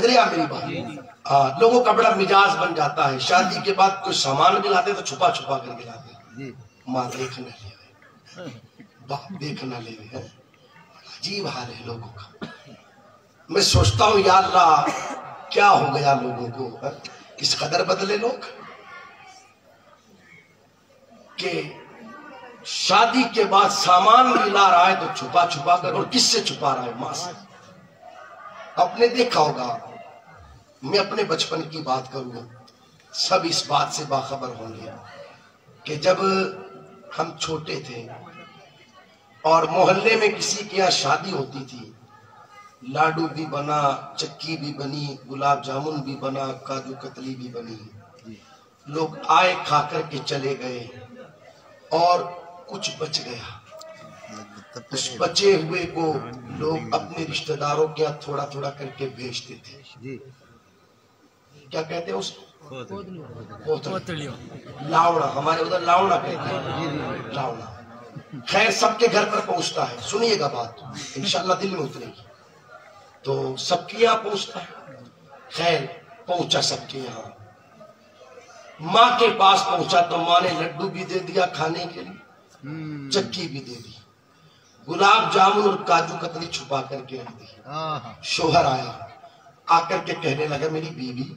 رہے آپ میری بات؟ لوگوں کا بڑا مزاج بن جاتا ہے، شادی کے بعد کوئی سامان بھی لاتے تو چھپا چھپا کر کے لاتے، ماں دیکھ نہ لے، باپ دیکھ نہ لے۔ عجیب حال ہے لوگوں کا۔ میں سوچتا ہوں یا اللہ کیا ہو گیا لوگوں کو، اس قدر بدلے لوگ کہ شادی کے بعد سامان بھی لا رہا ہے تو چھپا چھپا کر، اور کس سے چھپا رہا ہے؟ ماں سے۔ آپ نے دیکھا ہوگا، میں اپنے بچپن کی بات کروں گا، سب اس بات سے باخبر ہوں گے کہ جب ہم چھوٹے تھے اور محلے میں کسی کے یہاں شادی ہوتی تھی، لاڈو بھی بنا، چکی بھی بنی، گلاب جامن بھی بنا، کاجو کتلی بھی بنی، لوگ آئے کھا کر کے چلے گئے اور کچھ بچ گیا، اس بچے ہوئے کو لوگ اپنے رشتہ داروں کے ہاں تھوڑا تھوڑا کر کے بھیجتے تھے۔ کیا کہتے ہیں اس لاؤنا، ہمارے ادھر لاؤنا کہتے ہیں، لاؤنا۔ خیر سب کے گھر پر پہنچتا ہے، سنیے گا بات انشاءاللہ دل میں اترے گی، تو سب کے یہاں پہنچتا ہے۔ خیر پہنچا سب کے یہاں، ماں کے پاس پہنچا تو ماں نے لڈو بھی دے دیا کھانے کے لیے، چکی بھی دے دی، گلاب جامن اور کاجو کتلی چھپا کر کے رکھ دی۔ شوہر آیا، آ کر کے کہنے لگا میری بیوی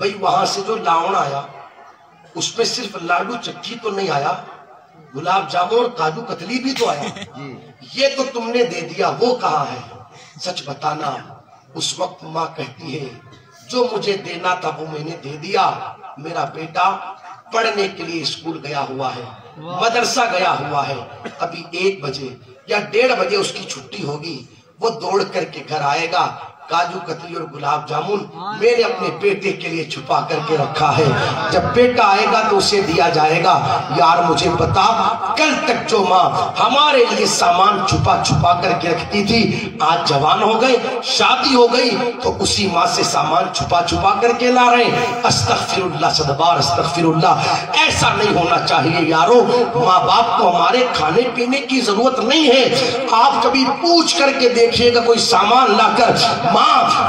بھئی وہاں سے جو لاؤن آیا اس پہ صرف لاڈو چکی تو نہیں آیا، گلاب جامن اور کاجو کتلی بھی تو آیا، یہ تو تم نے دے دیا، وہ کہاں ہے؟ سچ بتانا۔ اس وقت ماں کہتی ہے جو مجھے دینا تھا وہ میں نے دے دیا، میرا بیٹا پڑھنے کے لیے اسکول گیا ہوا ہے، مدرسہ گیا ہوا ہے، ابھی 1 بجے یا 1:30 بجے اس کی چھٹی ہوگی، وہ دوڑ کر کے گھر آئے گا، کاجو کتلی اور گلاب جامن میں نے اپنے بیٹے کے لیے چھپا کر کے رکھا ہے، جب بیٹا آئے گا تو اسے دیا جائے گا۔ یار مجھے بتا، کل تک جو ماں ہمارے لیے سامان چھپا چھپا کر کے رکھتی تھی، آج جوان ہو گئے، شادی ہو گئی تو اسی ماں سے سامان چھپا چھپا کر کے لا رہے ہیں۔ استغفر اللہ، صدبار استغفر اللہ۔ ایسا نہیں ہونا چاہیے یارو، ماں باپ کو ہمارے کھانے پینے کی ضرورت نہیں ہے۔ آپ کبھی پوچھ کر کے دیکھیے گا، کوئی سامان لا کر ماں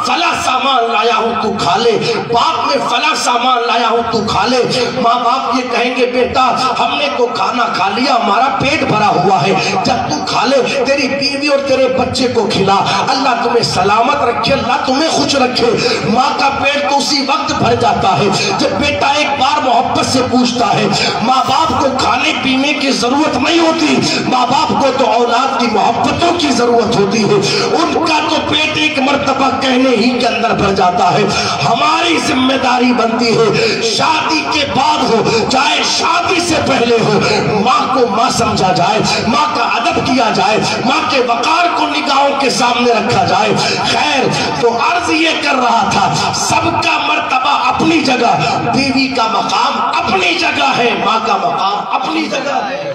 فلاں سامان لایا ہوں تو کھا لے، باپ میں فلاں سامان لایا ہوں تو کھا لے، ماں باپ یہ کہیں گے بیٹا ہم نے تو کھانا کھا لیا، ہمارا پیٹ بھرا ہوا ہے، جب تو کھا لے تیری بیوی اور تیرے بچے کو کھلا، اللہ تمہیں سلامت رکھے، اللہ تمہیں خوش رکھے۔ ماں کا پیٹ تو اسی وقت بھر جاتا ہے جب بیٹا ایک بار محبت سے پوچھتا ہے۔ ماں باپ کو کھانے پینے کی ضرورت نہیں ہوتی، ماں باپ کو تو اولاد کی محبتوں کی ضرورت ہوتی ہے، ان کا تو پیٹ ایک مرتبہ کہنے ہی کے اندر بھر جاتا ہے۔ ہماری ذمہ داری بنتی ہے شادی کے بعد ہو چاہے شادی سے پہلے ہو، ماں کو ماں سمجھا جائے، ماں کا ادب کیا جائے، ماں کے وقار کو نگاہوں کے سامنے رکھا جائے۔ خیر تو عرض یہ کر رہا تھا، سب کا مرتبہ اپنی جگہ، بیوی کا مقام اپنی جگہ ہے، ماں کا مقام اپنی جگہ ہے۔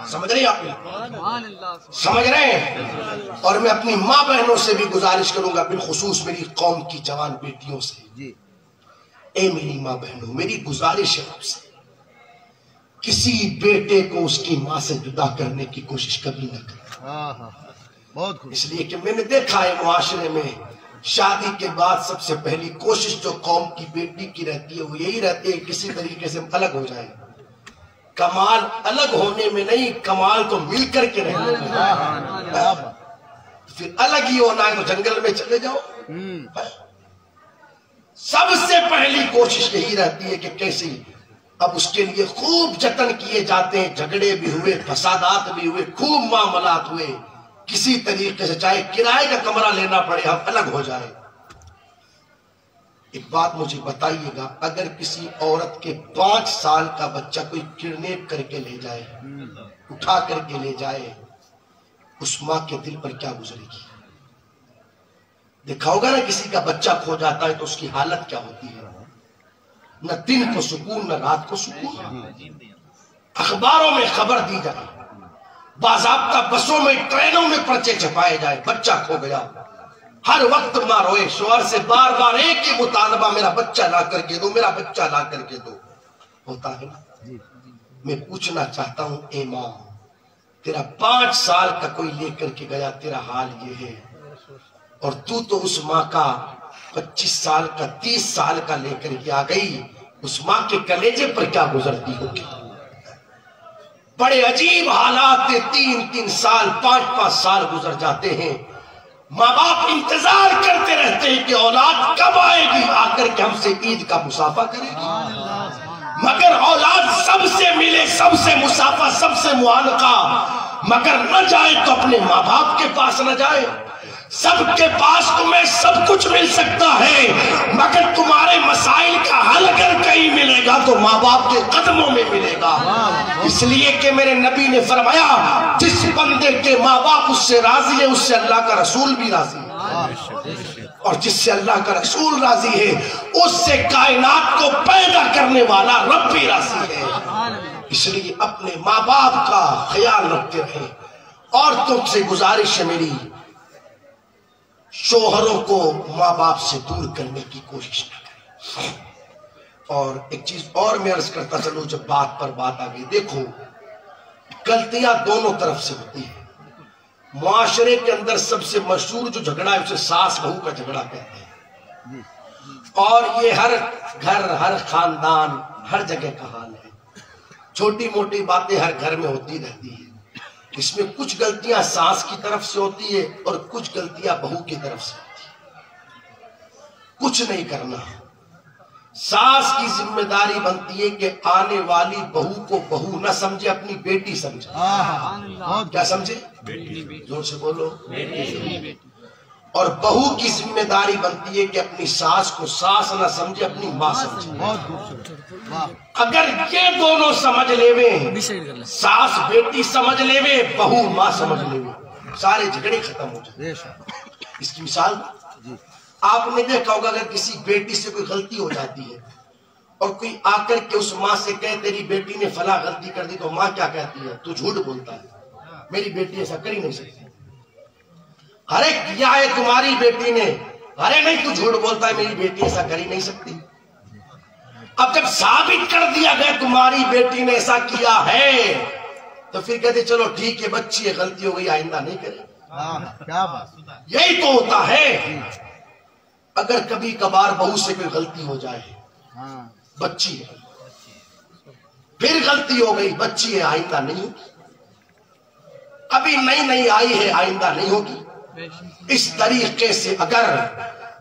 سمجھ رہے ہیں آپ؟ سمجھ رہے ہیں؟ اور میں اپنی ماں بہنوں سے بھی گزارش کروں گا، بالخصوص میری قوم کی جوان بیٹیوں سے، اے میری ماں بہنوں، میری گزارش ہے آپ سے، کسی بیٹے کو اس کی ماں سے جدا کرنے کی کوشش کبھی نہ کریں۔ اس لیے کہ میں نے دیکھا ہے معاشرے میں شادی کے بعد سب سے پہلی کوشش جو قوم کی بیٹی کی رہتی ہے وہ یہی رہتی ہے کسی طریقے سے الگ ہو جائے۔ کمال الگ ہونے میں نہیں، کمال تو مل کر کے رہنے میں۔ پھر الگ ہی ہونا ہے تو جنگل میں چلے جاؤ۔ سب سے پہلی کوشش یہی رہتی ہے کہ کیسے، اب اس کے لیے خوب جتن کیے جاتے ہیں، جھگڑے بھی ہوئے، فسادات بھی ہوئے، خوب معاملات ہوئے، کسی طریقے سے چاہے کرائے کا کمرہ لینا پڑے ہم الگ ہو جائے۔ ایک بات مجھے بتائیے گا، اگر کسی عورت کے 5 سال کا بچہ کوئی کڈنیپ کر کے لے جائے، اٹھا کر کے لے جائے، اس ماں کے دل پر کیا گزرے گی؟ دیکھا ہوگا نا کسی کا بچہ کھو جاتا ہے تو اس کی حالت کیا ہوتی ہے، نہ دن کو سکون نہ رات کو سکون۔ اخباروں میں خبر دی جائے، باضابطہ بسوں میں ٹرینوں میں پرچے چھپائے جائے، بچہ کھو گیا، ہر وقت ماں روئے، شوہر سے بار بار ایک ہی مطالبہ، میرا بچہ لا کر کے دو، میرا بچہ لا کر کے دو، ہوتا ہے نا۔ میں پوچھنا چاہتا ہوں اے ماں، تیرا 5 سال کا کوئی لے کر کے گیا، تیرا حال یہ ہے، اور تو اس ماں کا 25 سال کا 30 سال کا لے کر کے آ گئی، اس ماں کے کلیجے پر کیا گزرتی ہوگی؟ بڑے عجیب حالات 3 سال 5 سال گزر جاتے ہیں، ماں باپ انتظار کرتے رہتے ہیں کہ اولاد کب آئے گی آ کر کے ہم سے عید کا مصافحہ کرے گی، مگر اولاد سب سے ملے، سب سے مصافحہ، سب سے معانقہ، مگر نہ جائے تو اپنے ماں باپ کے پاس نہ جائے۔ سب کے پاس تمہیں سب کچھ مل سکتا ہے، مگر تمہارے مسائل کا حل اگر کہیں ملے گا تو ماں باپ کے قدموں میں ملے گا۔ اس لیے کہ میرے نبی نے فرمایا جس بندے کے ماں باپ اس سے راضی ہے، اس سے اللہ کا رسول بھی راضی ہے، اور جس سے اللہ کا رسول راضی ہے اس سے کائنات کو پیدا کرنے والا رب بھی راضی ہے۔ اس لیے اپنے ماں باپ کا خیال رکھتے رہیں۔ اور تم سے گزارش ہے میری، شوہروں کو ماں باپ سے دور کرنے کی کوشش نہ کریں۔ اور ایک چیز اور میں عرض کرتا چلوں، جب بات پر بات آ گئی، دیکھو غلطیاں دونوں طرف سے ہوتی ہیں۔ معاشرے کے اندر سب سے مشہور جو جھگڑا ہے اسے ساس بہو کا جھگڑا کہتے ہیں، اور یہ ہر گھر، ہر خاندان، ہر جگہ کا حال ہے۔ چھوٹی موٹی باتیں ہر گھر میں ہوتی رہتی ہیں، اس میں کچھ غلطیاں ساس کی طرف سے ہوتی ہے اور کچھ غلطیاں بہو کی طرف سے ہوتی ہے۔ کچھ نہیں کرنا، ساس کی ذمہ داری بنتی ہے کہ آنے والی بہو کو بہو نہ سمجھے، اپنی بیٹی سمجھے۔ کیا سمجھے؟ زور سے بولو۔ اور بہو کی ذمہ داری بنتی ہے کہ اپنی ساس کو ساس نہ سمجھے، اپنی ماں سمجھے۔ اگر یہ دونوں سمجھ لے، ساس بیٹی سمجھ لے، بہو ماں سمجھ لے، سارے جھگڑے ختم ہو جائیں۔ اس کی مثال آپ نے دیکھا ہوگا، اگر کسی بیٹی سے کوئی غلطی ہو جاتی ہے اور کوئی آ کر کے اس ماں سے کہے تیری بیٹی نے فلاں غلطی کر دی، تو ماں کیا کہتی ہے؟ تو جھوٹ بولتا ہے، میری بیٹی ایسا کر ہی نہیں سکتی۔ ارے کیا ہے تمہاری بیٹی نے؟ ارے نہیں، تو جھوٹ بولتا ہے، میری بیٹی ایسا کر ہی نہیں سکتی۔ اب جب ثابت کر دیا گیا تمہاری بیٹی نے ایسا کیا ہے تو پھر کہتے چلو ٹھیک ہے، بچی ہے، غلطی ہو گئی، آئندہ نہیں کرے۔ یہی تو ہوتا ہے۔ اگر کبھی کبھار بہو سے کوئی غلطی ہو جائے، بچی ہے، پھر غلطی ہو گئی، بچی ہے، آئندہ نہیں ہوگی، ابھی نئی آئی ہے، آئندہ نہیں ہوگی۔ اس طریقے سے اگر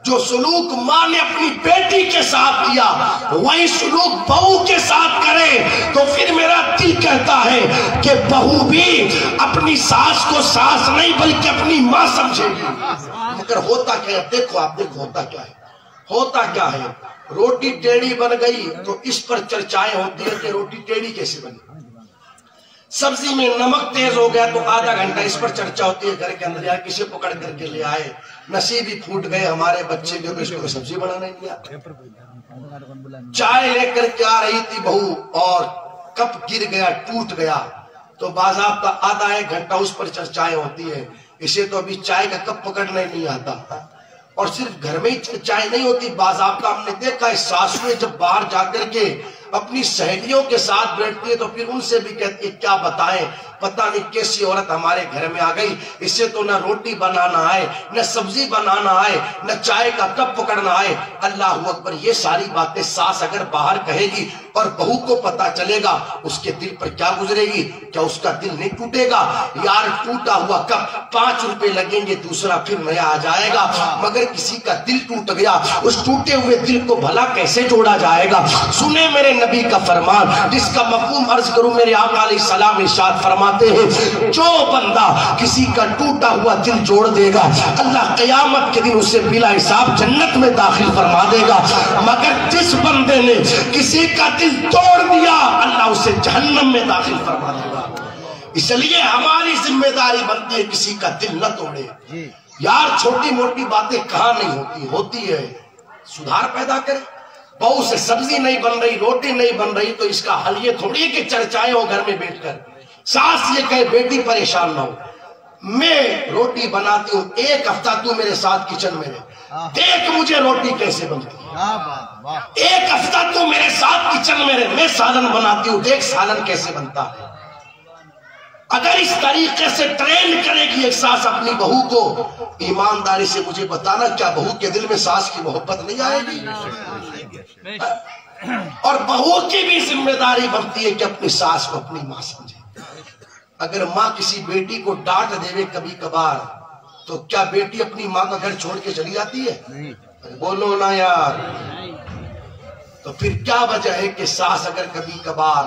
جو سلوک ماں نے اپنی بیٹی کے ساتھ کیا وہی سلوک بہو کے ساتھ کرے تو پھر میرا دل کہتا ہے کہ بہو بھی اپنی ساس کو ساس نہیں بلکہ اپنی ماں سمجھے گی۔ مگر ہوتا کیا ہے؟ دیکھو آپ، دیکھو ہوتا کیا ہے۔ ہوتا کیا ہے، روٹی ٹیڑھی بن گئی تو اس پر چرچائیں ہوتی ہیں کہ روٹی ٹیڑھی کیسے بنی۔ سبزی میں نمک تیز ہو گیا تو آدھا گھنٹہ اس پر چرچا ہوتی ہے گھر کے اندر، یار کسے پکڑ کر کے لے آئے، نصیب ہی پھوٹ گئے ہمارے بچے جو اس کو سبزی بنانا نہیں آتا۔ چائے لے کر کے آ رہی تھی بہو اور کپ گر گیا، ٹوٹ گیا، تو باضابطہ آدھا ایک گھنٹہ اس پر چرچائیں ہوتی ہے، اسے تو ابھی چائے کا کپ پکڑنا ہی نہیں آتا۔ اور صرف گھر میں ہی چائے نہیں ہوتی، باضابطہ ہم نے دیکھا ہے ساسویں جب باہر جا کر کے اپنی سہیلیوں کے ساتھ بیٹھتی ہے تو پھر ان سے بھی کہتی ہے کیا بتائیں، پتہ نہیں کیسی عورت ہمارے گھر میں آ گئی، اسے تو نہ روٹی بنانا آئے، نہ سبزی بنانا آئے، نہ چائے کا کپ پکڑنا آئے۔ اللہ اکبر، یہ ساری باتیں ساس اگر باہر کہے گی اور بہو کو پتہ چلے گا، اس کے دل پر کیا گزرے گی؟ کیا اس کا دل نہیں ٹوٹے گا؟ یار ٹوٹا ہوا کپ 5 روپے لگیں گے، دوسرا پھر نیا آ جائے گا، مگر کسی کا دل ٹوٹ گیا، اس ٹوٹے ہوئے دل کو بھلا کیسے جوڑا جائے گا؟ سنیں میرے نبی کا فرمان، جس کا مفہوم عرض کروں، میرے آقا علیہ السلام ارشاد فرماتے ہیں جو بندہ کسی کا ٹوٹا ہوا دل جوڑ دے گا اللہ قیامت کے دن اسے بلا حساب جنت میں داخل فرما دے گا، مگر جس بندے نے کسی کا دل توڑ دیا اللہ اسے جہنم میں داخل فرما دے گا۔ اس لیے ہماری ذمہ داری بنتی ہے کسی کا دل نہ توڑے۔ یار چھوٹی موٹی باتیں کہاں نہیں ہوتی ہے، سدھار پیدا کرے۔ بہو سے سبزی نہیں بن رہی، روٹی نہیں بن رہی تو اس کا حل یہ تھوڑی ہے کہ چرچائیں ہو گھر میں بیٹھ کر، ساس یہ کہے بیٹی پریشان نہ ہو، میں روٹی بناتی ہوں، ایک ہفتہ تو میرے ساتھ کچن میں رہے، دیکھ مجھے روٹی کیسے بنتی ہے، ایک ہفتہ تو میرے ساتھ کچن میں رہے، میں سالن بناتی ہوں، دیکھ سالن کیسے بنتا ہے۔ اگر اس طریقے سے ٹرین کرے گی ایک ساس اپنی بہو کو، ایمانداری سے مجھے بتانا کیا بہو کے دل میں ساس کی محبت نہیں آئے گی؟ اور بہو کی بھی ذمہ داری بنتی ہے کہ اپنی ساس کو اپنی ماں سمجھے۔ اگر ماں کسی بیٹی کو ڈانٹ دے کبھی کبھار تو کیا بیٹی اپنی ماں کا گھر چھوڑ کے چلی جاتی ہے؟ بولو نا یار۔ تو پھر کیا وجہ ہے کہ ساس اگر کبھی کبھار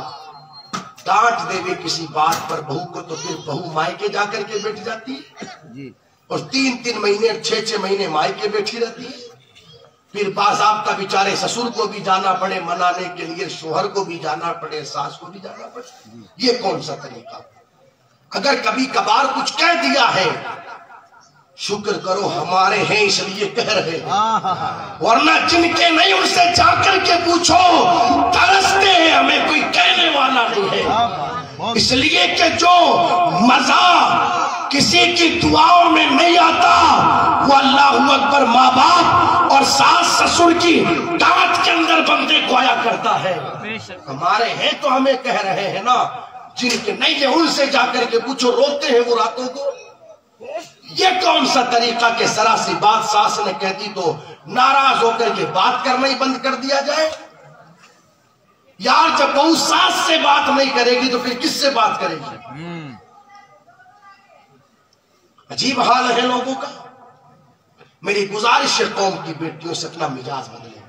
ڈانٹ دے کسی بات پر بہو کو تو پھر بہو مائکے جا کر کے بیٹھ جاتی ہے اور 3 مہینے 6 مہینے مائکے بیٹھی رہتی ہے۔ پھر باضابطہ بیچارے سسر کو بھی جانا پڑے منانے کے لیے، شوہر کو بھی جانا پڑے، ساس کو بھی جانا پڑے۔ یہ کون سا طریقہ؟ اگر کبھی کبھار کچھ کہہ دیا ہے شکر کرو ہمارے ہیں اس لیے کہہ رہے ہیں، ورنہ جن کے نہیں ان سے جا کر کے پوچھو، ترستے ہیں ہمیں کوئی کہنے والا نہیں ہے۔ اس لیے کہ جو مزہ کسی کی دعاؤں میں نہیں آتا وہ اللہ اکبر ماں باپ اور ساس سسر کی ڈانٹ کے اندر بندے کو آیا کرتا ہے۔ ہمارے ہیں تو ہمیں کہہ رہے ہیں نا، جن کے نہیں ہے ان سے جا کر کے پوچھو، روتے ہیں وہ راتوں کو۔ یہ کون سا طریقہ کہ ذرا سی بات ساس نے کہتی تو ناراض ہو کر کے بات کرنا ہی بند کر دیا جائے؟ یار جب بہو ساس سے بات نہیں کرے گی تو پھر کس سے بات کرے گی؟ عجیب حال ہے لوگوں کا۔ میری گزارش ہے قوم کی بیٹیوں سے اپنا مزاج بدلے،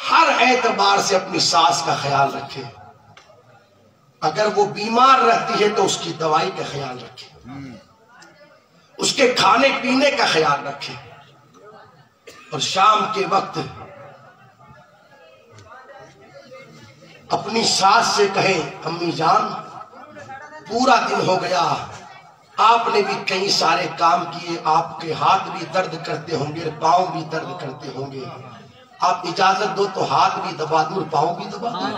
ہر اعتبار سے اپنی ساس کا خیال رکھے۔ اگر وہ بیمار رہتی ہے تو اس کی دوائی کا خیال رکھے، اس کے کھانے پینے کا خیال رکھے، اور شام کے وقت اپنی ساس سے کہے امی جان پورا دن ہو گیا، آپ نے بھی کئی سارے کام کیے، آپ کے ہاتھ بھی درد کرتے ہوں گے، پاؤں بھی درد کرتے ہوں گے، آپ اجازت دو تو ہاتھ بھی دبا دوں، پاؤں بھی دبا دوں،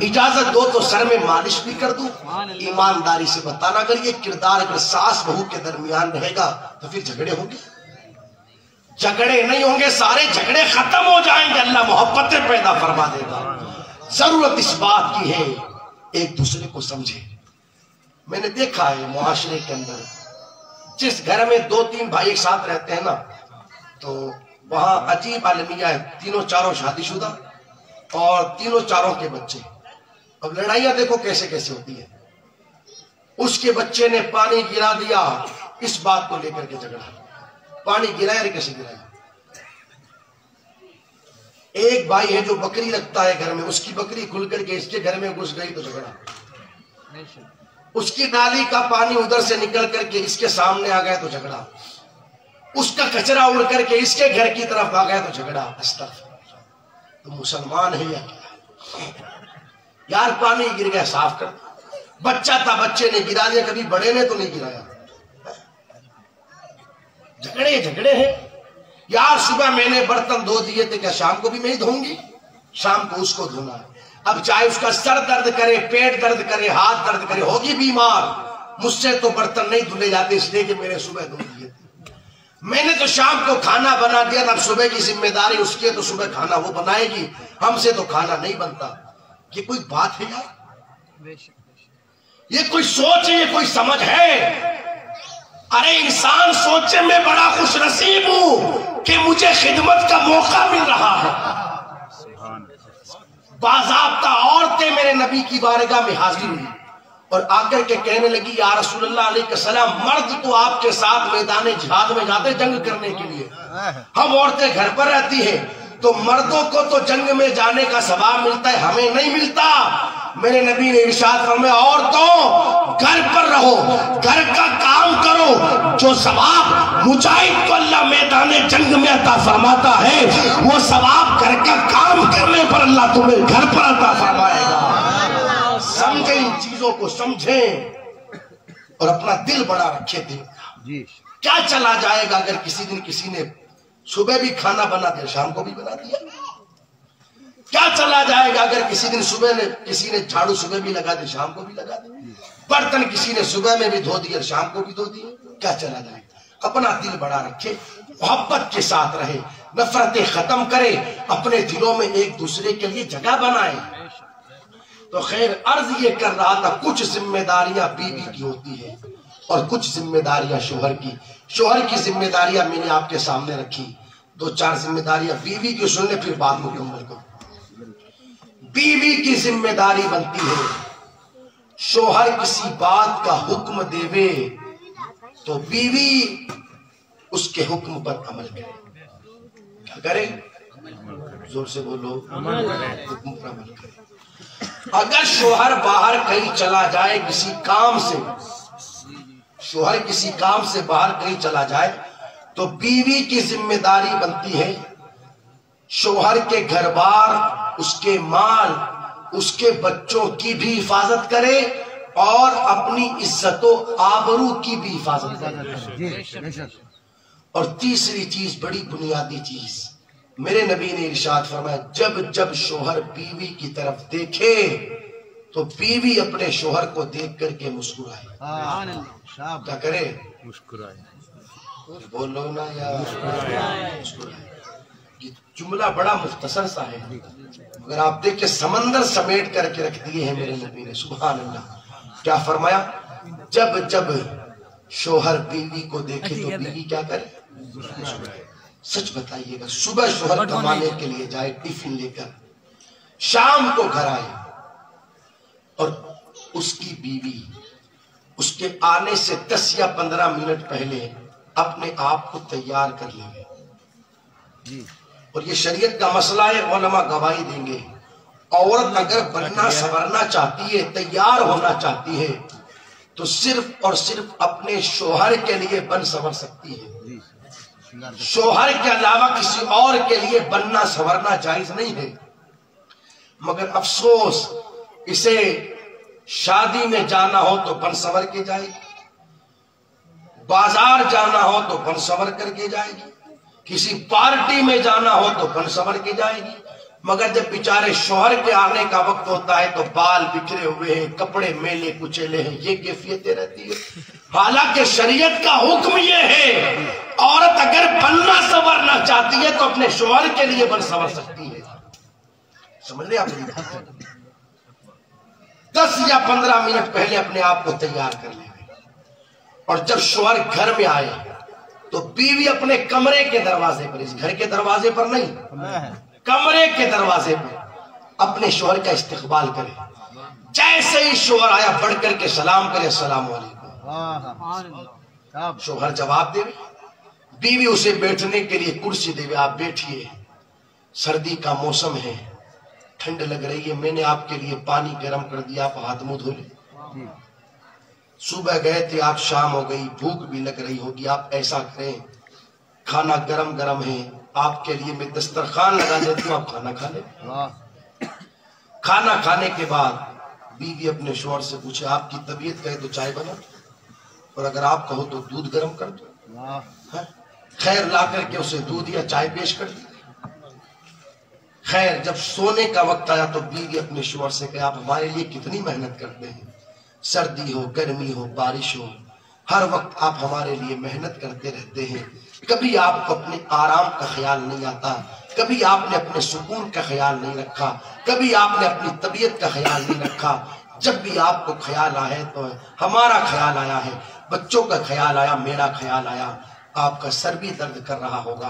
اجازت دو تو سر میں مالش بھی کر دوں۔ ایمانداری سے بتانا اگر یہ کردار اگر ساس بہو کے درمیان رہے گا تو پھر جھگڑے ہوں گے؟ جھگڑے نہیں ہوں گے، سارے جھگڑے ختم ہو جائیں گے، اللہ محبتیں پیدا فرما دے گا۔ ضرورت اس بات کی ہے ایک دوسرے کو سمجھے۔ میں نے دیکھا ہے معاشرے کے اندر جس گھر میں 2-3 بھائی ایک ساتھ رہتے ہیں نا تو وہاں عجیب عالمیہ ہے، تینوں چاروں شادی شدہ اور تینوں چاروں کے بچے۔ اب لڑائیاں دیکھو کیسے کیسے ہوتی ہے۔ اس کے بچے نے پانی گرا دیا، اس بات کو لے کر کے جھگڑا، پانی گرایا ارے کیسے گرایا۔ ایک بھائی ہے جو بکری رکھتا ہے گھر میں، اس کی بکری کھل کر کے اس کے گھر میں گھس گئی تو جھگڑا، اس کی نالی کا پانی ادھر سے نکل کر کے اس کے سامنے آ گیا تو جھگڑا، اس کا کچرا اڑ کر کے اس کے گھر کی طرف آ گیا تو جھگڑا۔ استغفر، تو مسلمان ہے یا کیا؟ یار پانی گر گیا صاف کر، بچہ تھا بچے نے گرا دیا، کبھی بڑے نے تو نہیں گرایا۔ جھگڑے ہیں یار، صبح میں نے برتن دھو دیے تھے، کیا شام کو بھی میں ہی دھوں گی؟ شام کو اس کو دھونا ہے۔ اب چاہے اس کا سر درد کرے، پیٹ درد کرے، ہاتھ درد کرے، ہوگی بیمار، مجھ سے تو برتن نہیں دھلے جاتے اس لیے کہ میں نے صبح دھو دیے تھے۔ میں نے تو شام کو کھانا بنا دیا، اب صبح کی ذمہ داری اس کی ہے تو صبح کھانا وہ بنائے گی، ہم سے تو کھانا نہیں بنتا۔ یہ کوئی بات ہے یار؟ یہ کوئی سوچ ہے، یہ کوئی سمجھ ہے؟ ارے انسان سوچے میں بڑا خوش نصیب ہوں کہ مجھے خدمت کا موقع مل رہا ہے۔ باضابطہ عورتیں میرے نبی کی بارگاہ میں حاضر ہوئی اور آ کر کے کہنے لگی یا رسول اللہ علیہ السلام، مرد تو آپ کے ساتھ میدان جہاد میں جاتے جنگ کرنے کے لیے، ہم عورتیں گھر پر رہتی ہیں، تو مردوں کو تو جنگ میں جانے کا ثواب ملتا ہے، ہمیں نہیں ملتا۔ میرے نبی نے ارشاد فرمایا عورتوں گھر پر رہو، گھر کا کام کرو، جو ثواب مجاہد کو اللہ میدان جنگ میں عطا فرماتا ہے وہ ثواب گھر کا کام کرنے پر اللہ تمہیں گھر پر عطا فرمائے گا۔ سمجھیں ان چیزوں کو، سمجھیں اور اپنا دل بڑا رکھے دل کا۔ کیا چلا جائے گا اگر کسی دن کسی نے صبح بھی کھانا بنا دیا شام کو بھی بنا دیا؟ کیا چلا جائے گا اگر کسی دن صبح نے کسی نے جھاڑو صبح بھی لگا دی شام کو بھی لگا دی، برتن کسی نے صبح میں بھی دھو دیا شام کو بھی دھو دیا؟ کیا چلا جائے گا؟ اپنا دل بڑا رکھے، محبت کے ساتھ رہے، نفرتیں ختم کرے، اپنے دلوں میں ایک دوسرے کے لیے جگہ بنائے۔ تو خیر عرض یہ کر رہا تھا کچھ ذمہ داریاں بیوی کی ہوتی ہیں اور کچھ ذمہ داریاں شوہر کی. شوہر کی ذمہ داریاں میں نے آپ کے سامنے رکھی. 2-4 ذمہ داریاں بیوی کی سن لیں پھر بات مکمل کرو. بیوی کی ذمہ داری بنتی ہے شوہر کسی بات کا حکم دے تو بیوی اس کے حکم پر عمل کرے. کیا کرے؟ زور سے بولو. حکم پر عمل کرے. اگر شوہر باہر کہیں چلا جائے کسی کام سے، شوہر کسی کام سے باہر کہیں چلا جائے تو بیوی کی ذمہ داری بنتی ہے شوہر کے گھر بار، اس کے مال، اس کے بچوں کی بھی حفاظت کرے اور اپنی عزت و آبرو کی بھی حفاظت کرے. اور تیسری چیز، بڑی بنیادی چیز، میرے نبی نے ارشاد فرمایا جب جب شوہر بیوی کی طرف دیکھے تو بیوی اپنے شوہر کو دیکھ کر کے مسکرائے. کیا کرے؟ مسکرائے. بولو نا یار. مسکرائے. یہ جملہ بڑا مختصر سا ہے مگر آپ دیکھیں سمندر سمیٹ کر کے رکھ دیے ہیں میرے نبی نے. سبحان اللہ. کیا فرمایا؟ جب جب شوہر بیوی کو دیکھے تو بیوی کیا کرے؟ مسکرائے. سچ بتائیے گا صبح شوہر کمانے کے لیے جائے ٹفن لے کر، شام کو گھر آئے اور اس کی بیوی اس کے آنے سے 10 یا 15 منٹ پہلے اپنے آپ کو تیار کر لے. اور یہ شریعت کا مسئلہ ہے، علماء گواہی دیں گے. عورت اگر بننا سنورنا چاہتی ہے، تیار ہونا چاہتی ہے تو صرف اور صرف اپنے شوہر کے لیے بن سنور سکتی ہے. شوہر کے علاوہ کسی اور کے لیے بننا سنورنا جائز نہیں ہے. مگر افسوس اسے شادی میں جانا ہو تو بن سنور کے جائے گی، بازار جانا ہو تو بن سنور کر کے جائے گی، کسی پارٹی میں جانا ہو تو بن سنور کے جائے گی. مگر جب بیچارے شوہر کے آنے کا وقت ہوتا ہے تو بال بکھرے ہوئے ہیں، کپڑے میلے کچیلے ہیں، یہ کیفیتیں رہتی ہے. حالانکہ شریعت کا حکم یہ ہے عورت اگر بننا سنورنا چاہتی ہے تو اپنے شوہر کے لیے بن سنور سکتی ہے. سمجھ لیں آپ؟ 10 یا 15 منٹ پہلے اپنے آپ کو تیار کر لے. اور جب شوہر گھر میں آئے تو بیوی اپنے کمرے کے دروازے پر، اس گھر کے دروازے پر نہیں، کمرے کے دروازے پر اپنے شوہر کا استقبال کرے. جیسے ہی شوہر آیا بڑھ کر کے سلام کرے، السلام علیکم. شوہر جواب دے، بیوی اسے بیٹھنے کے لیے کرسی دے، آپ بیٹھیے، سردی کا موسم ہے، ٹھنڈ لگ رہی ہے، میں نے آپ کے لیے پانی گرم کر دیا، آپ ہاتھ منہ دھو لیں. صبح گئے تھے آپ، شام ہو گئی، بھوک بھی لگ رہی ہوگی، آپ ایسا کریں کھانا گرم گرم ہے، آپ کے لیے میں دسترخوان لگا دیتی ہوں، آپ کھانا کھا لیں. کھانا کھانے کے بعد بیوی اپنے شوہر سے پوچھے آپ کی طبیعت کہے تو چائے بنا دو، اور اگر آپ کہو تو دودھ گرم کر دو. خیر لا کر کے اسے دودھ یا چائے پیش کر دی. خیر جب سونے کا وقت آیا تو بیوی اپنے شوہر سے کہے آپ ہمارے لیے کتنی محنت کرتے ہیں، سردی ہو گرمی ہو بارش ہو، ہر وقت آپ ہمارے لیے محنت کرتے رہتے ہیں، کبھی آپ کو اپنے آرام کا خیال نہیں آتا، کبھی آپ نے اپنے سکون کا خیال نہیں رکھا، کبھی آپ نے اپنی طبیعت کا خیال نہیں رکھا. جب بھی آپ کو خیال آئے تو ہمارا خیال آیا ہے، بچوں کا خیال آیا، میرا خیال آیا. آپ کا سر بھی درد کر رہا ہوگا،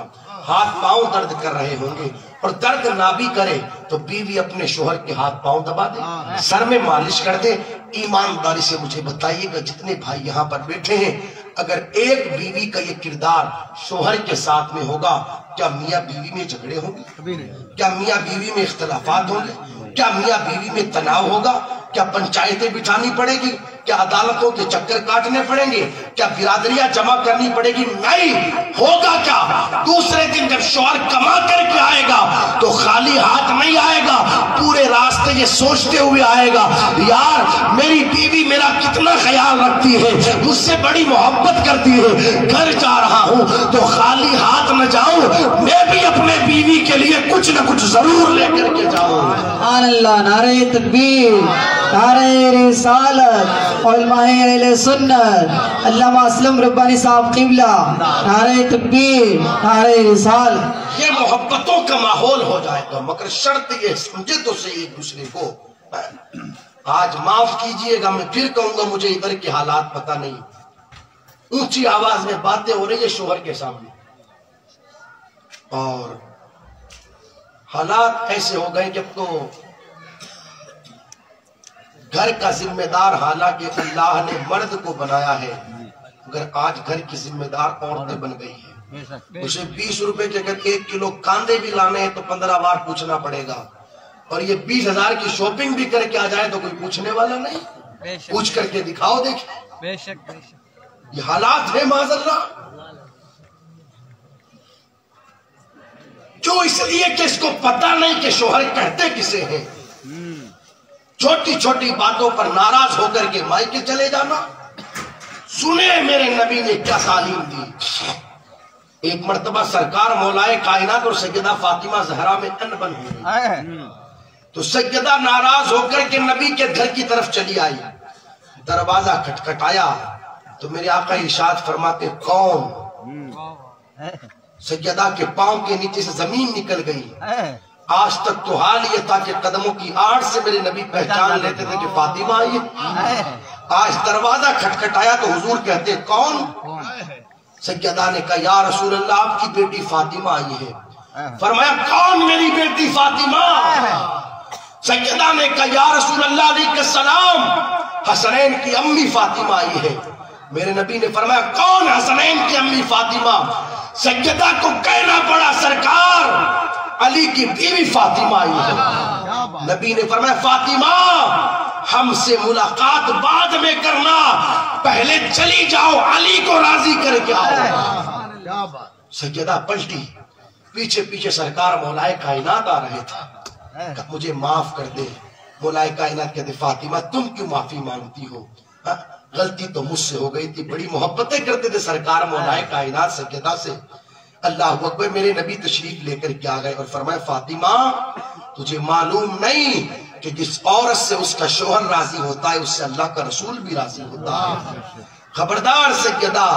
ہاتھ پاؤں درد کر رہے ہوں گے، اور درد نہ بھی کرے تو بیوی اپنے شوہر کے ہاتھ پاؤں دبا دے، سر میں مالش کر دے. ایمانداری سے مجھے بتائیے گا جتنے بھائی یہاں پر بیٹھے ہیں، اگر ایک بیوی کا یہ کردار شوہر کے ساتھ میں ہوگا، کیا میاں بیوی میں جھگڑے ہوں گے؟ کیا میاں بیوی میں اختلافات ہوں گے؟ کیا میاں بیوی میں تناؤ ہوگا؟ کیا پنچایتیں بٹھانی پڑے گی؟ کیا عدالتوں کے چکر کاٹنے پڑیں گے؟ کیا برادریاں جمع کرنی پڑے گی؟ نہیں ہوگا. کیا دوسرے دن جب شوہر کما کر کے آئے گا تو خالی ہاتھ نہیں آئے گا، پورے راستے یہ سوچتے ہوئے آئے گا یار میری بیوی میرا کتنا خیال رکھتی ہے، مجھ سے بڑی محبت کرتی ہے، گھر جا رہا ہوں تو خالی ہاتھ نہ جاؤں، میں بھی اپنے بیوی کے لیے کچھ نہ کچھ ضرور لے کر کے جاؤں. سبحان اللہ. نعرہ تکبیر، نعرہ رسالت، علماء اہل سنت، علامہ اسلم ربانی صاحب قبلہ، نعرہ تکبیر، نعرہ رسالت. یہ محبتوں کا ماحول ہو جائے گا، مگر شرط یہ سمجھے تو سے ایک دوسرے کو آج معاف کیجئے گا، میں پھر کہوں گا مجھے ادھر کے حالات پتہ نہیں، اونچی آواز میں باتیں ہو رہی ہے شوہر کے سامنے، اور حالات ایسے ہو گئے کہ اب تو گھر کا ذمہ دار، حالانکہ اللہ نے مرد کو بنایا ہے، مگر آج گھر کی ذمہ دار عورتیں بن گئی ہیں۔ اسے 20 روپے کے اگر 1 کلو کاندے بھی لانے ہیں تو 15 بار پوچھنا پڑے گا، اور یہ 20,000 کی شاپنگ بھی کر کے آ جائے تو کوئی پوچھنے والا نہیں، پوچھ کر کے دکھاؤ دیکھیں۔ یہ حالات ہے معاذ اللہ، جو اس لیے کہ اس کو پتہ نہیں کہ شوہر کہتے کسے ہیں، چھوٹی چھوٹی باتوں پر ناراض ہو کر کے مائکے چلے جانا۔ سنے میرے نبی نے کیا تعلیم دی۔ ایک مرتبہ سرکار مولائے کائنات اور سیدہ فاطمہ زہرا میں انبن ہو گئی، تو سیدہ ناراض ہو کر کے نبی کے گھر کی طرف چلی آئی، دروازہ کھٹکھٹایا تو میرے آقا ارشاد فرماتے کون؟ سیدہ کے پاؤں کے نیچے سے زمین نکل گئی۔ آج تک تو حال یہ تھا کہ قدموں کی آڑ سے میرے نبی پہچان لیتے تھے کہ فاطمہ آئی ہے۔ آج دروازہ کھٹکھٹایا تو حضور کہتے کون؟ سیدہ نے کہا یا رسول اللہ آپ کی بیٹی فاطمہ آئی ہے۔ فرمایا کون میری بیٹی فاطمہ؟ سیدہ نے کہا یا رسول اللہ علیہ السلام حسنین کی امی فاطمہ آئی ہے۔ میرے نبی نے فرمایا کون حسنین کی امی فاطمہ؟ سیدہ کو کہنا پڑا سرکار علی کی بیوی فاطمہ آئی ہے۔ نبی نے فرمایا فاطمہ ہم سے ملاقات بعد میں کرنا، پہلے چلی جاؤ علی کو راضی کر کے آؤ۔ سیدہ پلٹی، پیچھے پیچھے سرکار مولائے کائنات آ رہے تھے، مجھے معاف کر دے۔ مولائے کائنات کہتے فاطمہ تم کیوں معافی مانگتی ہو؟ غلطی تو مجھ سے ہو گئی تھی، بڑی محبتیں کرتے تھے سرکار مولائے کائنات سیدہ سے۔ اللہ اکبر، میرے نبی تشریف لے کر کیا گئے اور فرمایا فاطمہ تجھے معلوم نہیں کہ جس عورت سے اس کا شوہر راضی ہوتا ہے اس سے اللہ کا رسول بھی راضی ہوتا ہے۔ خبردار سیدہ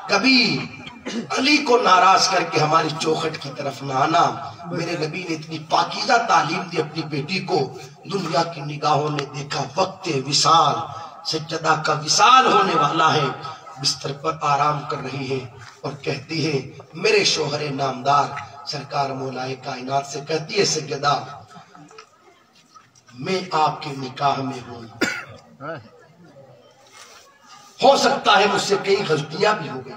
کبھی علی کو ناراض کر کے ہماری چوکھٹ کی طرف نہ آنا۔ میرے نبی نے اتنی پاکیزہ تعلیم دی اپنی بیٹی کو، دنیا کی نگاہوں نے دیکھا وقت وصال، سیدہ کا وصال ہونے والا ہے، بستر پر آرام کر رہی ہے اور کہتی ہے میرے شوہر نامدار سرکار مولائے کائنات سے کہتی ہے سیدہ میں آپ کے نکاح میں ہوں، ہو سکتا ہے مجھ سے کئی غلطیاں بھی ہو گئی،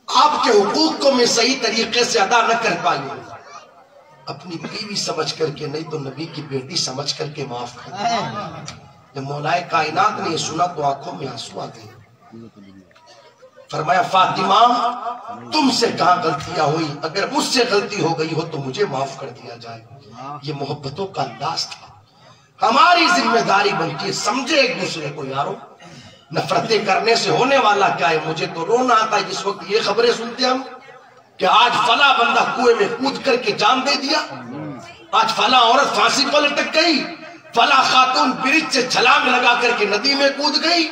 آپ کے حقوق کو میں صحیح طریقے سے ادا نہ کر پائی ہوں، اپنی بیوی سمجھ کر کے نہیں تو نبی کی بیٹی سمجھ کر کے معاف کر دیں۔ جب مولائے کائنات نے یہ سنا تو آنکھوں میں آنسو آ گئے۔ فرمایا فاطمہ تم سے کہاں غلطیاں ہوئی، اگر مجھ سے غلطی ہو گئی ہو تو مجھے معاف کر دیا جائے۔ یہ محبتوں کا انداز تھا۔ ہماری ذمہ داری بنتی ہے سمجھے ایک دوسرے کو یارو، نفرتیں کرنے سے ہونے والا کیا ہے؟ مجھے تو رونا آتا ہے جس وقت یہ خبریں سنتے ہم کہ آج فلاں بندہ کنویں میں کود کر کے جان دے دیا، آج فلاں عورت پھانسی پر لٹک گئی، فلاں خاتون برج سے چھلانگ لگا کر کے ندی میں کود گئی۔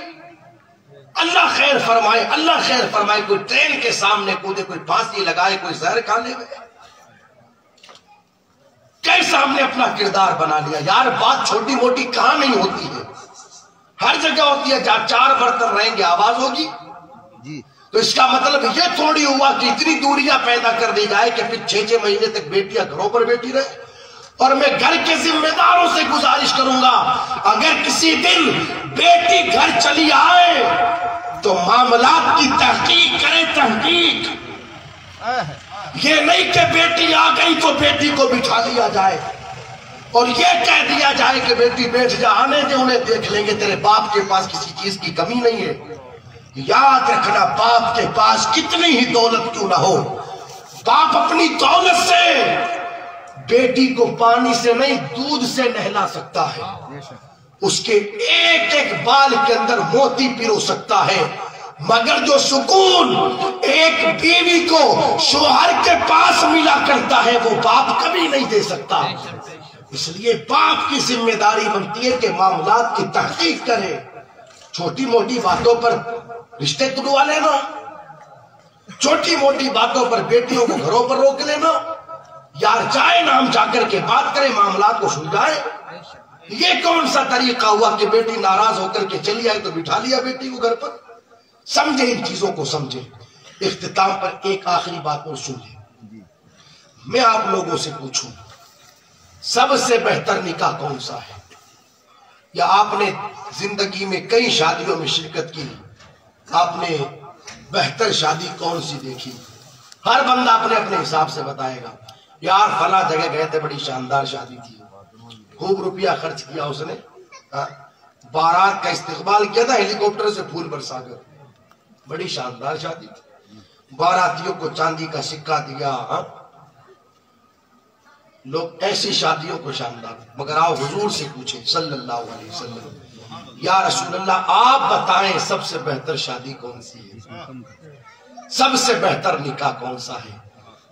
اللہ خیر فرمائے، اللہ خیر فرمائے، کوئی ٹرین کے سامنے کودے، کوئی پھانسی لگائے، کوئی زہر کھا لے گئے۔ کیسا ہم نے اپنا کردار بنا لیا یار، بات چھوٹی موٹی کہاں نہیں ہوتی ہے، ہر جگہ ہوتی ہے، جہاں 4 برتن رہیں گے آواز ہوگی۔ تو اس کا مطلب یہ تھوڑی ہوا کہ اتنی دوریاں پیدا کر دی جائے کہ پھر 6 مہینے تک بیٹیاں گھروں پر بیٹھی رہے۔ اور میں گھر کے ذمہ داروں سے گزارش کروں گا اگر کسی دن بیٹی گھر چلی آئے تو معاملات کی تحقیق کریں، تحقیق، یہ نہیں کہ بیٹی آ گئی تو بیٹی کو بٹھا لیا جائے اور یہ کہہ دیا جائے کہ بیٹی بیٹھ جا، آنے دے انہیں دیکھ لیں گے، تیرے باپ کے پاس کسی چیز کی کمی نہیں ہے۔ یاد رکھنا باپ کے پاس کتنی ہی دولت کیوں نہ ہو، باپ اپنی دولت سے بیٹی کو پانی سے نہیں دودھ سے نہلا سکتا ہے، اس کے ایک ایک بال کے اندر موتی پیرو سکتا ہے، مگر جو سکون ایک بیوی کو شوہر کے پاس ملا کرتا ہے وہ باپ کبھی نہیں دے سکتا۔ اس لیے باپ کی ذمہ داری بنتی ہے کہ معاملات کی تحقیق کرے، چھوٹی موٹی باتوں پر رشتے توڑوا لینا، چھوٹی موٹی باتوں پر بیٹیوں کو گھروں پر روک لینا، یار جائے نا ہم جا کر کے بات کریں، معاملات کو سلجھائیں۔ یہ کون سا طریقہ ہوا کہ بیٹی ناراض ہو کر کے چلی آئی تو بٹھا لیا بیٹی کو گھر پر؟ سمجھے ان چیزوں کو سمجھے۔ اختتام پر ایک آخری بات اور سن لیں، میں آپ لوگوں سے پوچھوں سب سے بہتر نکاح کون سا ہے؟ یا آپ نے زندگی میں کئی شادیوں میں شرکت کی، آپ نے بہتر شادی کون سی دیکھی؟ ہر بندہ اپنے اپنے حساب سے بتائے گا، یار فلاں جگہ گئے تھے بڑی شاندار شادی تھی، خوب روپیہ خرچ کیا اس نے، بارات کا استقبال کیا تھا ہیلی کاپٹر سے پھول برسا کر، بڑی شاندار شادی تھی، باراتیوں کو چاندی کا سکہ دیا۔ لوگ ایسی شادیوں کو شاندار، مگر آؤ حضور سے پوچھیں صلی اللہ علیہ وسلم، یا رسول اللہ آپ بتائیں سب سے بہتر شادی کون سی ہے، سب سے بہتر نکاح کون سا ہے؟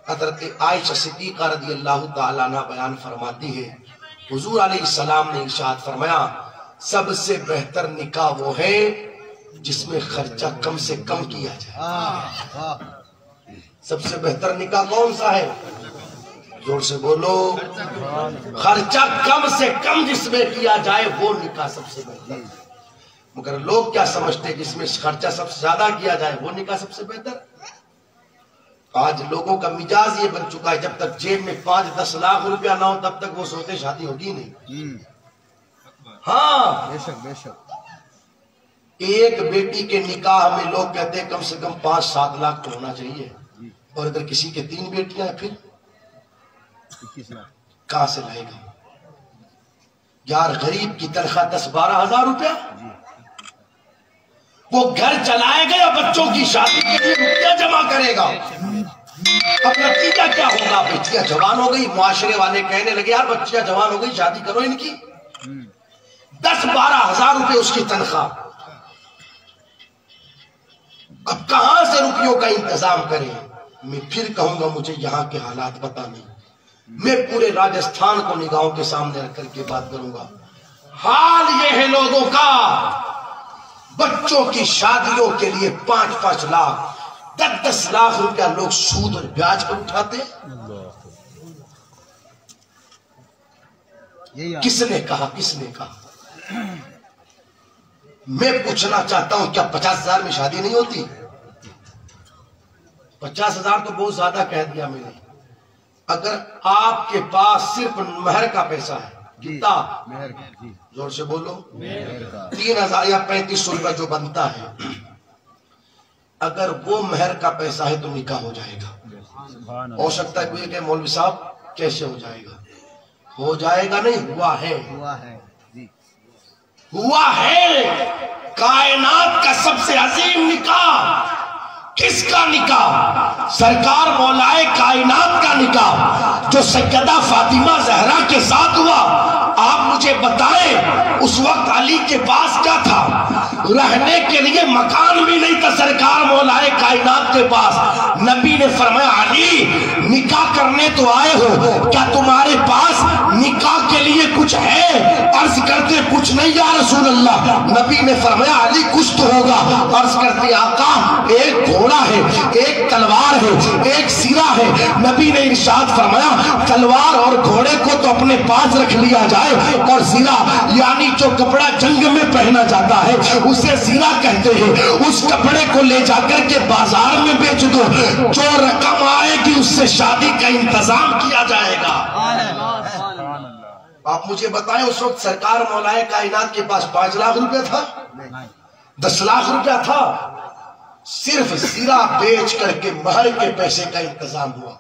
حضرت عائشہ صدیقہ رضی اللہ تعالیٰ عنہ بیان فرماتی ہے، حضور علیہ السلام نے ارشاد فرمایا سب سے بہتر نکاح وہ ہے جس میں خرچہ کم سے کم کیا جائے۔ سب سے بہتر نکاح کون سا ہے؟ زور سے بولو، خرچہ کم سے کم جس میں کیا جائے وہ نکاح سب سے بہتر۔ مگر لوگ کیا سمجھتے ہیں جس میں خرچہ سب سے زیادہ کیا جائے وہ نکاح سب سے بہتر؟ آج لوگوں کا مزاج یہ بن چکا ہے جب تک جیب میں 5-10 لاکھ روپیہ نہ ہو تب تک وہ سوچتے شادی ہوگی نہیں۔ ہاں بے شک بے شک، ایک بیٹی کے نکاح میں لوگ کہتے ہیں کم سے کم 5-7 لاکھ تو ہونا چاہیے، اور اگر کسی کے 3 بیٹیاں ہیں پھر 21 لاکھ کہاں سے لائے گا؟ یار غریب کی تنخواہ 10-12 ہزار روپیہ، وہ گھر چلائے گا یا بچوں کی شادی کے لیے روپیہ جمع کرے گا؟ اب نتیجہ کیا ہوگا؟ بچیاں جوان ہو گئی، معاشرے والے کہنے لگے یار بچیاں جوان ہو گئی شادی کرو ان کی، 10-12 ہزار روپے اس کی تنخواہ، اب کہاں سے روپیوں کا انتظام کریں؟ میں پھر کہوں گا مجھے یہاں کے حالات پتہ نہیں، میں پورے راجستھان کو نگاہوں کے سامنے رکھ کر کے بات کروں گا۔ حال یہ ہے لوگوں کا، بچوں کی شادیوں کے لیے 5-5 لاکھ 10-10 لاکھ روپیہ لوگ سود اور بیاج پر اٹھاتے۔ کس نے کہا؟ کس نے کہا؟ میں پوچھنا چاہتا ہوں کیا 50,000 میں شادی نہیں ہوتی؟ 50,000 تو بہت زیادہ کہہ دیا میں نے۔ اگر آپ کے پاس صرف مہر کا پیسہ ہے، کتنا؟ مہر کا، جی زور سے بولو، مہر کا 3,000 یا 3,500 روپے جو بنتا ہے، اگر وہ مہر کا پیسہ ہے تو نکاح ہو جائے گا۔ سبحان ہو سکتا ہے کوئی کہ مولوی صاحب کیسے ہو جائے گا؟ ہو جائے گا نہیں، ہوا ہے، ہوا ہے جی، ہوا ہے۔ کائنات کا سب سے عظیم نکاح کس کا نکاح؟ سرکار مولائے کائنات کا نکاح جو سیدہ فاطمہ زہرا کے ساتھ ہوا۔ آپ مجھے بتائیں اس وقت علی کے پاس کیا تھا؟ رہنے کے لیے مکان بھی نہیں تھا سرکار مولائے کائنات کے پاس۔ نبی نے فرمایا علی نکاح کرنے تو آئے ہو، کیا تمہارے پاس نکاح کے لیے کچھ ہے؟ عرض کرتے کچھ نہیں یا رسول اللہ۔ نبی نے فرمایا علی کچھ تو ہوگا۔ عرض کرتے آقا ایک گھوڑا ہے، ایک تلوار ہے، ایک سیرا ہے۔ نبی نے ارشاد فرمایا تلوار اور گھوڑے کو تو اپنے پاس رکھ لیا جائے، اور سیرا یعنی جو کپڑا جنگ میں پہنا جاتا ہے اسے سیرا کہتے ہیں، اس کپڑے کو لے جا کر کے بازار میں بیچ دو، جو رقم آئے گی اس سے شادی کا انتظام کیا جائے گا۔ آپ مجھے بتائیں اس وقت سرکار مولائے کائنات کے پاس 5 لاکھ روپے تھا؟ 10 لاکھ روپیہ تھا؟ صرف زیرہ بیچ کر کے مہر کے پیسے کا انتظام ہوا۔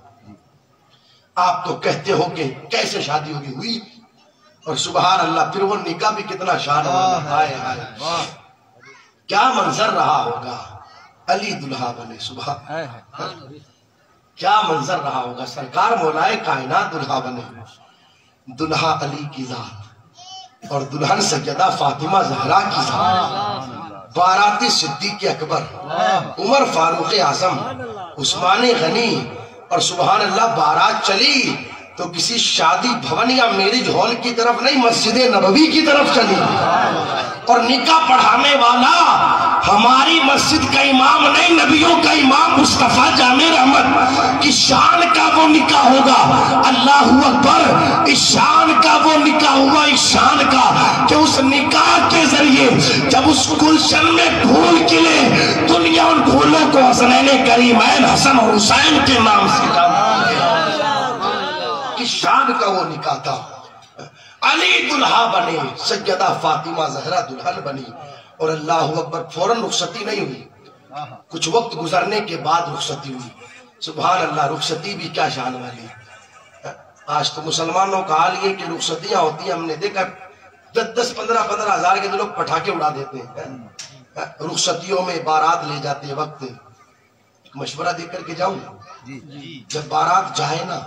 آپ تو کہتے ہو کہ کیسے شادی ہوئی، اور سبحان اللہ پھر وہ نکاح بھی کتنا شان ہے، کیا منظر رہا ہوگا۔ علی دلہا بنے، سبحان، کیا منظر رہا ہوگا۔ سرکار مولائے کائنات دلہا بنے، دلہا علی کی ذات اور دلہن سیدہ فاطمہ زہرا کی ذات، باراتی صدیق اکبر، عمر فاروق اعظم، عثمان غنی، اور سبحان اللہ بارات چلی تو کسی شادی بھون یا میرج ہال کی طرف نہیں، مسجد نبوی کی طرف چلی، اور نکاح پڑھانے والا ہماری مسجد کا امام نہیں، نبیوں کا امام مصطفیٰ جامع رحمت کی شان کا وہ نکاح ہوگا۔ اللہ اکبر، اس شان کا وہ نکاح ہوا، اس شان کا کہ اس نکاح کے ذریعے جب اس گلشن میں پھول کھلے، دنیا ان پھولوں کو حسنین کریمین حسن اور حسین کے نام سے کی شان کا وہ نکاح تھا۔ علی دلہا بنے، سیدہ فاطمہ زہرا دلہن بنی، اور اللہ اکبر فوراً رخصتی نہیں ہوئی، کچھ وقت گزرنے کے بعد رخصتی ہوئی۔ سبحان اللہ، رخصتی بھی کیا شان والی۔ آج تو مسلمانوں کا حال یہ کہ رخصتیاں ہوتی ہیں، ہم نے دیکھا 10-15 ہزار کے لوگ پٹاخے اڑا دیتے ہیں رخصتیوں میں، بارات لے جاتے ہیں۔ وقت مشورہ دے کر کے جاؤں، جب بارات جائے نا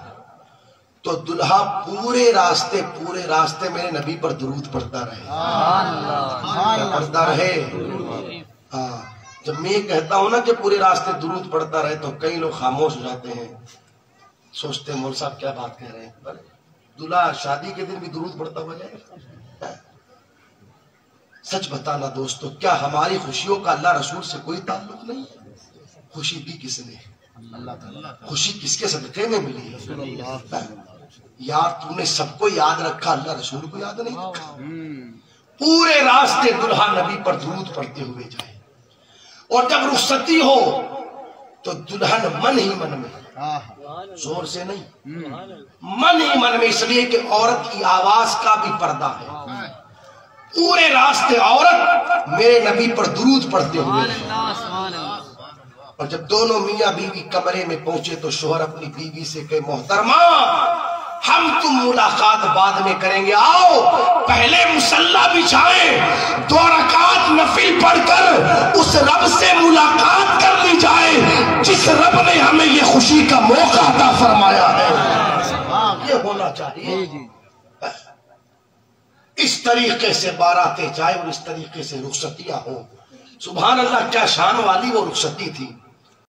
تو دلہا پورے راستے میرے نبی پر درود پڑھتا رہے، پڑھتا رہے۔ ہاں، جب میں کہتا ہوں نا کہ پورے راستے درود پڑھتا رہے تو کئی لوگ خاموش ہو جاتے ہیں، سوچتے ہیں مول صاحب کیا بات کہہ رہے ہیں۔ دلہا شادی کے دن بھی درود پڑھتا ہوا جائے؟ سچ بتانا دوستو، کیا ہماری خوشیوں کا اللہ رسول سے کوئی تعلق نہیں؟ خوشی دی کس نے؟ خوشی کس کے صدقے میں ملی ہے؟ یار تو نے سب کو یاد رکھا، اللہ رسول کو یاد نہیں رکھا۔ پورے راستے دلہا نبی پر درود پڑھتے ہوئے جائے، اور جب رخصتی ہو تو دلہن من ہی من میں، زور سے نہیں، من ہی من میں، اس لیے کہ عورت کی آواز کا بھی پردہ ہے۔ پورے راستے عورت میرے نبی پر درود پڑھتے ہوئے، اور جب دونوں میاں بیوی کمرے میں پہنچے تو شوہر اپنی بیوی سے کہے محترمہ ہم تم ملاقات بعد میں کریں گے، آؤ پہلے مصلی بچھائیں، 2 رکعت نفل پڑھ کر اس رب سے ملاقات کر لی جائے جس رب نے ہمیں یہ خوشی کا موقع عطا فرمایا ہے۔ یہ ہونا چاہیے، اس طریقے سے باراتیں جائے اور اس طریقے سے رخصتیاں ہوں۔ سبحان اللہ، کیا شان والی وہ رخصتی تھی۔